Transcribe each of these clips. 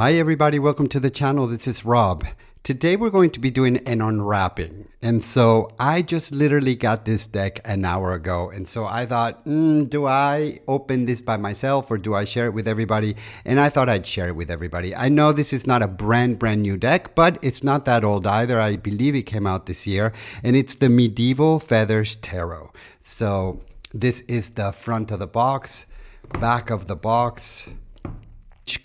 Hi everybody, welcome to the channel. This is Rob. Today we're going to be doing an unwrapping. And so I just literally got this deck an hour ago. And so I thought, do I open this by myself or do I share it with everybody? And I thought I'd share it with everybody. I know this is not a brand new deck, but it's not that old either. I believe it came out this year. And it's the Medieval Feathers Tarot. So this is the front of the box, back of the box,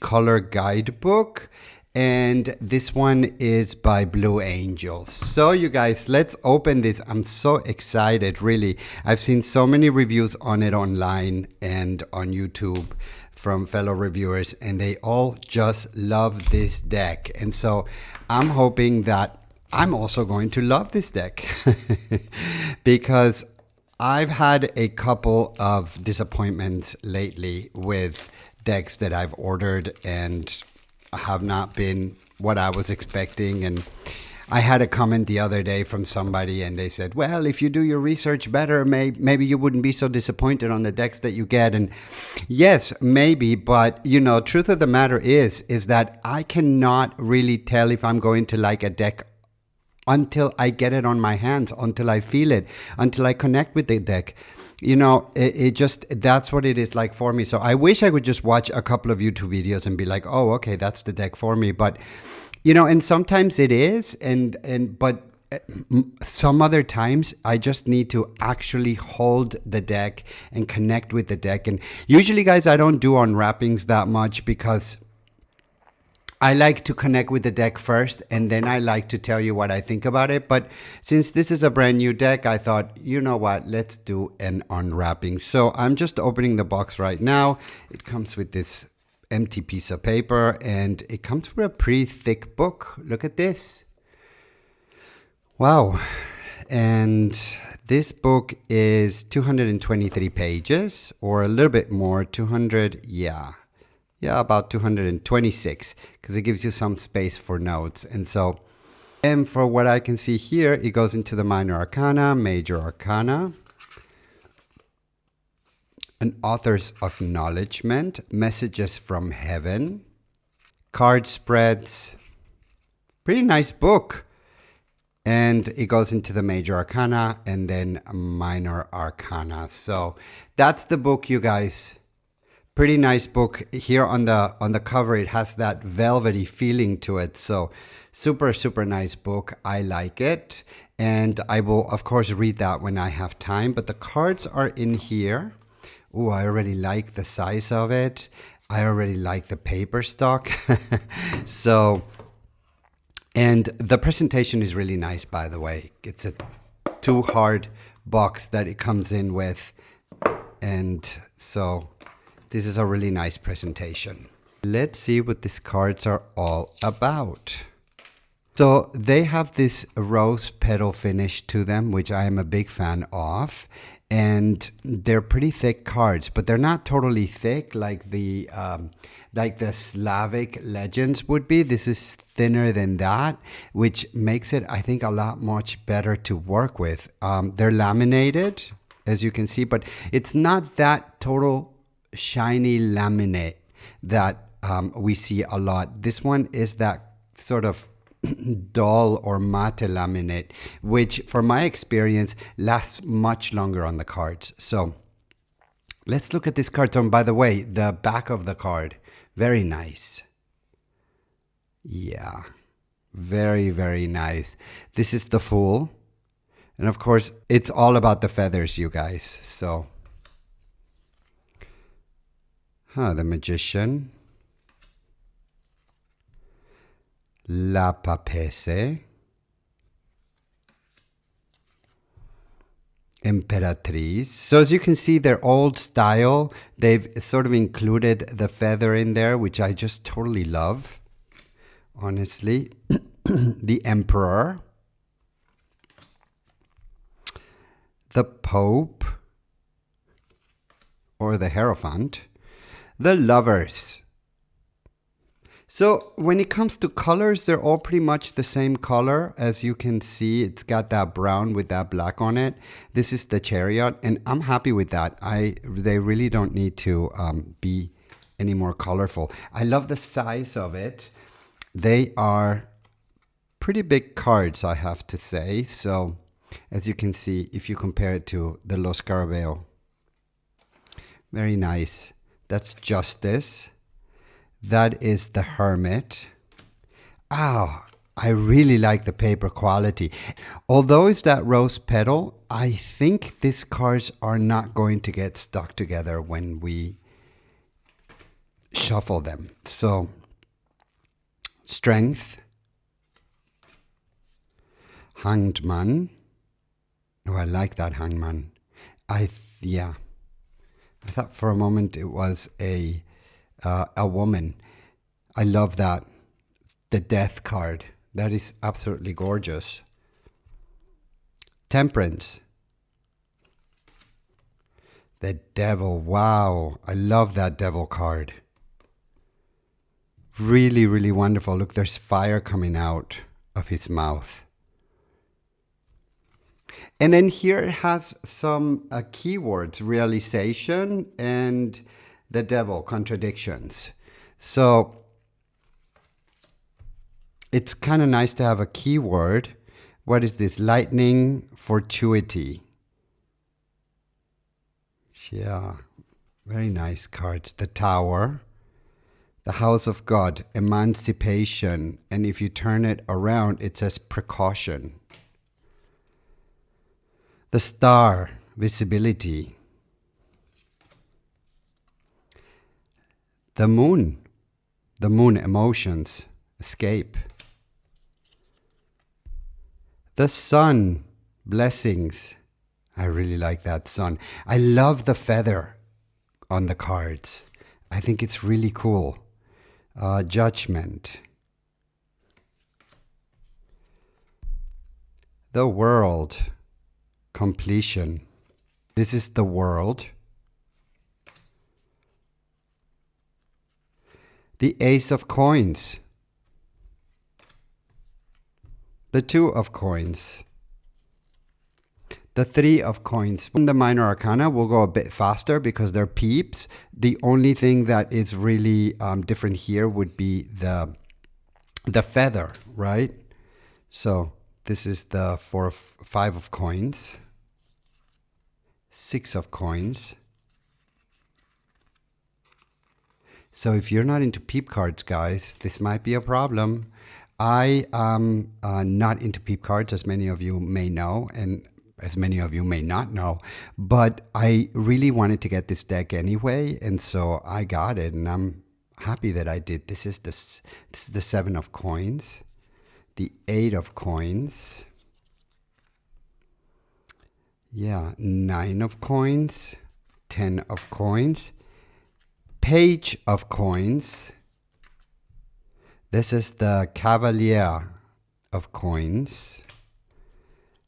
color guidebook, and this one is by Blue Angels. So you guys, let's open this. I'm so excited, really. I've seen so many reviews on it online and on YouTube from fellow reviewers, and they all just love this deck. And so I'm hoping that I'm also going to love this deck because I've had a couple of disappointments lately with decks that I've ordered and have not been what I was expecting. And I had a comment the other day from somebody and they said, well, if you do your research better, maybe you wouldn't be so disappointed on the decks that you get. And yes, maybe, but you know, truth of the matter is that I cannot really tell if I'm going to like a deck until I get it on my hands, until I feel it, until I connect with the deck. You know, it just, that's what it is like for me. So I wish I could just watch a couple of YouTube videos and be like, oh, okay, that's the deck for me. But, you know, and sometimes it is, but some other times I just need to actually hold the deck and connect with the deck. And usually, guys, I don't do unwrappings that much because I like to connect with the deck first, and then I like to tell you what I think about it. But since this is a brand new deck, I thought, you know what, let's do an unwrapping. So I'm just opening the box right now. It comes with this empty piece of paper, and it comes with a pretty thick book. Look at this. Wow. And this book is 223 pages, or a little bit more, 200, yeah, about 226, because it gives you some space for notes. And so, and for what I can see here, it goes into the minor arcana, major arcana, an author's acknowledgement, messages from heaven, card spreads, pretty nice book. And it goes into the major arcana and then minor arcana. So that's the book, you guys. Pretty nice book. Here on the cover, it has that velvety feeling to it. So super nice book. I like it. And I will, of course, read that when I have time. But the cards are in here. Oh, I already like the size of it. I already like the paper stock. So, and the presentation is really nice, by the way. It's a 2-hard box that it comes in with. And so this is a really nice presentation. Let's see what these cards are all about. So they have this rose petal finish to them, which I am a big fan of. And they're pretty thick cards, but they're not totally thick like the Slavic legends would be. This is thinner than that, which makes it, I think, a lot much better to work with. They're laminated, as you can see, but it's not that total shiny laminate that we see a lot. This one is that sort of dull or matte laminate, which from my experience lasts much longer on the cards. So let's look at this card. So, by the way, the back of the card, very nice. Yeah, very nice. This is the Fool. And of course, it's all about the feathers, you guys. So the Magician, La Papesse, Imperatrice. So as you can see, they're old style. They've sort of included the feather in there, which I just totally love, honestly. The Emperor, the Pope, or the Hierophant, the Lovers. So when it comes to colors, they're all pretty much the same color. As you can see, it's got that brown with that black on it. This is the Chariot, and I'm happy with that. They really don't need to be any more colorful. I love the size of it. They are pretty big cards, I have to say. So as you can see, if you compare it to the Los Scarabeo, very nice. That's Justice. That is the Hermit. Ah, I really like the paper quality. Although it's that rose petal, I think these cards are not going to get stuck together when we shuffle them. So, Strength. Hanged Man. Oh, I like that Hanged Man. Yeah. I thought for a moment it was a woman. I love that. The Death card. That is absolutely gorgeous. Temperance. The Devil. Wow. I love that Devil card. Really, really wonderful. Look, there's fire coming out of his mouth. And then here it has some keywords, realization and the devil, contradictions. So it's kind of nice to have a keyword. What is this? Lightning, fortuity. Yeah, very nice cards. The Tower, the House of God, emancipation. And if you turn it around, it says precaution. The Star, visibility. The Moon, emotions, escape. The Sun, blessings. I really like that sun. I love the feather on the cards. I think it's really cool. Judgment. The World, completion. This is the World. The Ace of Coins. The Two of Coins. The Three of Coins. The Minor Arcana will go a bit faster because they're peeps. The only thing that is really different here would be the feather, right? So this is the Five of Coins. Six of Coins. So if you're not into peep cards, guys, this might be a problem. I am not into peep cards, as many of you may know, and as many of you may not know, but I really wanted to get this deck anyway, and so I got it, and I'm happy that I did. This is the Seven of Coins, the Eight of Coins, yeah, Nine of Coins, 10 of Coins, Page of Coins. This is the Cavalier of Coins.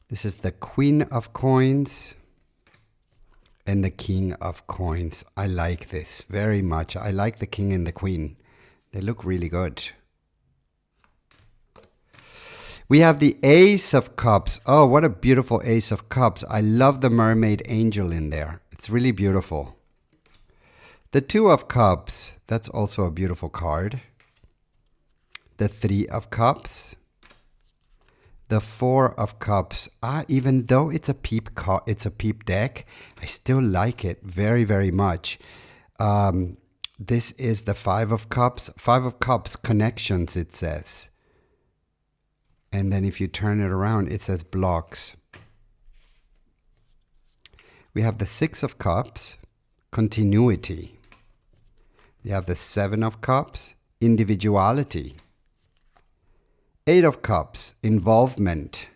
This is the Queen of Coins and the King of Coins. I like this very much. I like the King and the Queen. They look really good. We have the Ace of Cups. Oh, what a beautiful Ace of Cups. I love the mermaid angel in there. It's really beautiful. The Two of Cups. That's also a beautiful card. The Three of Cups. The Four of Cups. Even though it's a peep deck, I still like it very, very much. This is the Five of Cups. Five of Cups connections, it says. And then if you turn it around, it says blocks. We have the Six of Cups, continuity. We have the Seven of Cups, individuality. Eight of Cups, involvement.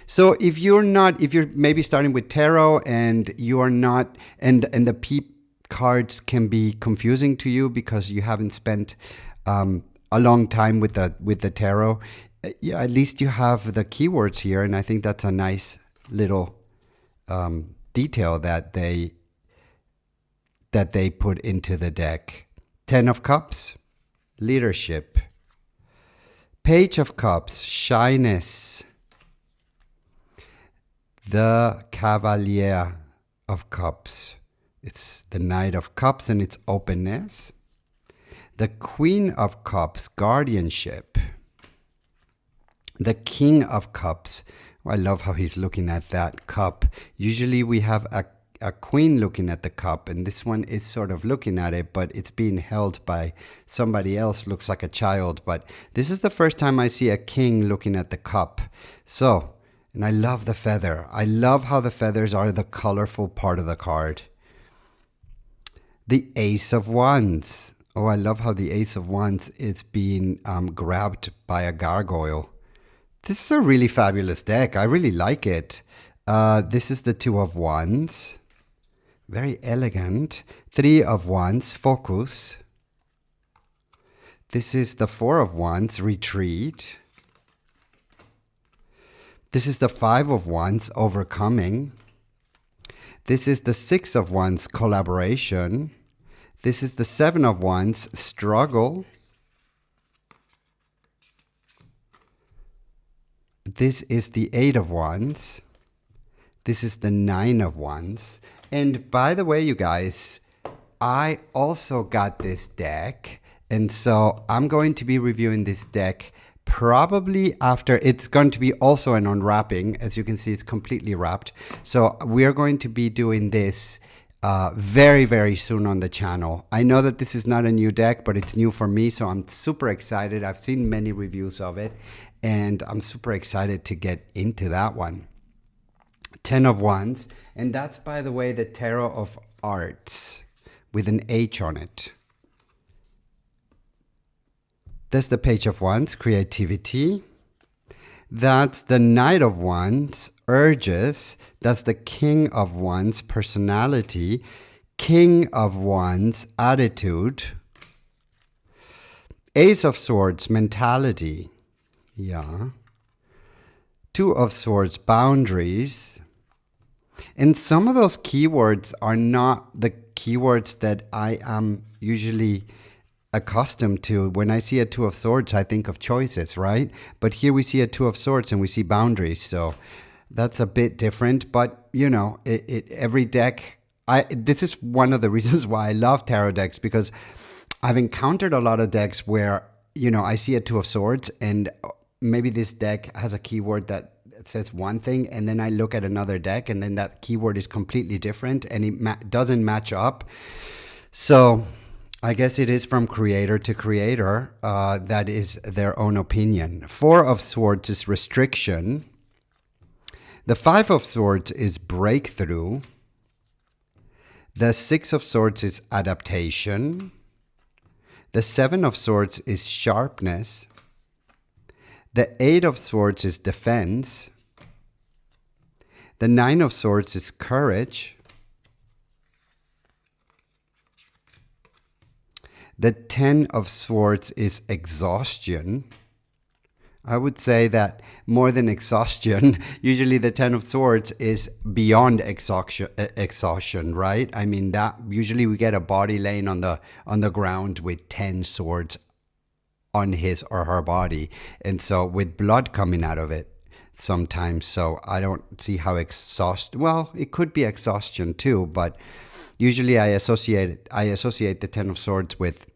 So if you're maybe starting with tarot and you are not, and the peep cards can be confusing to you because you haven't spent a long time with the tarot, yeah, at least you have the keywords here, and I think that's a nice little detail that they put into the deck. 10 of Cups, leadership. Page of Cups, shyness. The Cavalier of Cups. It's the Knight of Cups and it's openness. The Queen of Cups, guardianship. The King of Cups. Oh, I love how he's looking at that cup. Usually we have a queen looking at the cup, and this one is sort of looking at it, but it's being held by somebody else. Looks like a child, but this is the first time I see a king looking at the cup. So, and I love the feather. I love how the feathers are the colorful part of the card. The Ace of Wands. Oh, I love how the Ace of Wands is being grabbed by a gargoyle. This is a really fabulous deck. I really like it. This is the Two of Wands. Very elegant. Three of Wands, focus. This is the Four of Wands, retreat. This is the Five of Wands, overcoming. This is the Six of Wands, collaboration. This is the Seven of Wands, struggle. This is the Eight of Wands. This is the Nine of Wands. And by the way, you guys, I also got this deck. And so I'm going to be reviewing this deck probably after. It's going to be also an unwrapping. As you can see, it's completely wrapped. So we're going to be doing this very, very soon on the channel. I know that this is not a new deck, but it's new for me. So I'm super excited. I've seen many reviews of it, and I'm super excited to get into that one. 10 of Wands, and that's, by the way, the Tarot of Arts with an H on it. That's the Page of Wands, creativity. That's the Knight of Wands, urges. That's the King of Wands, personality. King of Wands, attitude. Ace of Swords, mentality. Yeah. Two of Swords, boundaries. And some of those keywords are not the keywords that I am usually accustomed to. When I see a Two of Swords, I think of choices, right? But here we see a Two of Swords and we see boundaries. So that's a bit different. But, you know, every deck, this is one of the reasons why I love tarot decks, because I've encountered a lot of decks where, you know, I see a Two of Swords and maybe this deck has a keyword that says one thing, and then I look at another deck and then that keyword is completely different and it doesn't match up. So I guess it is from creator to creator. That is their own opinion. Four of Swords is restriction. The Five of Swords is breakthrough. The Six of Swords is adaptation. The Seven of Swords is sharpness. The Eight of Swords is defense. The Nine of Swords is courage. The Ten of Swords is exhaustion. I would say that more than exhaustion, usually the Ten of Swords is beyond exhaustion, right? I mean, that usually we get a body laying on the ground with 10 swords on his or her body, and so with blood coming out of it sometimes. So I don't see how well, it could be exhaustion too, but usually I associate the Ten of Swords with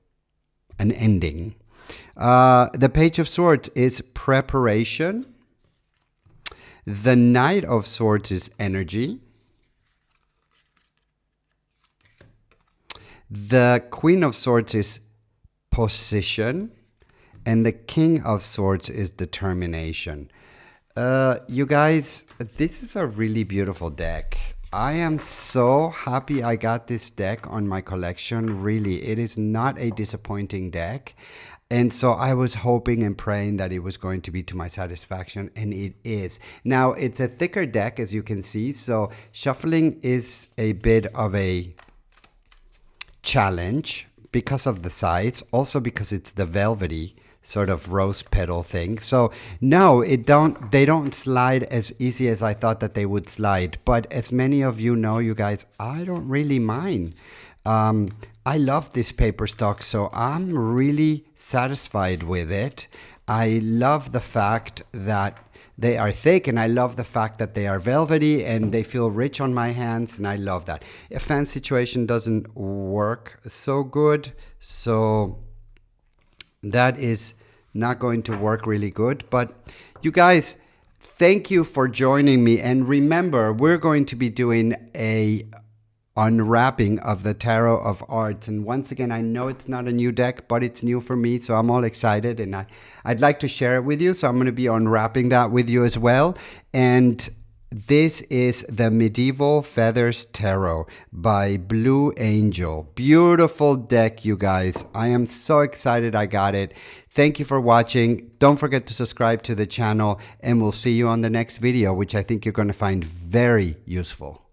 an ending. The Page of Swords is preparation. The Knight of Swords is energy. The Queen of Swords is position. And the King of Swords is determination. You guys, this is a really beautiful deck. I am so happy I got this deck on my collection. Really, it is not a disappointing deck. And so I was hoping and praying that it was going to be to my satisfaction, and it is. Now, it's a thicker deck, as you can see, so shuffling is a bit of a challenge because of the size, also because it's the velvety sort of rose petal thing. So no, they don't slide as easy as I thought that they would slide. But as many of you know, you guys, I don't really mind. I love this paper stock, so I'm really satisfied with it. I love the fact that they are thick, and I love the fact that they are velvety and they feel rich on my hands, and I love that. A fan situation doesn't work so good, so that is not going to work really good. But you guys, thank you for joining me. And remember, we're going to be doing a unwrapping of the Tarot of Arts. And once again, I know it's not a new deck, but it's new for me, so I'm all excited, and I'd like to share it with you. So I'm going to be unwrapping that with you as well. And this is the Medieval Feathers Tarot by Blue Angel. Beautiful deck, you guys. I am so excited I got it. Thank you for watching. Don't forget to subscribe to the channel, and we'll see you on the next video, which I think you're going to find very useful.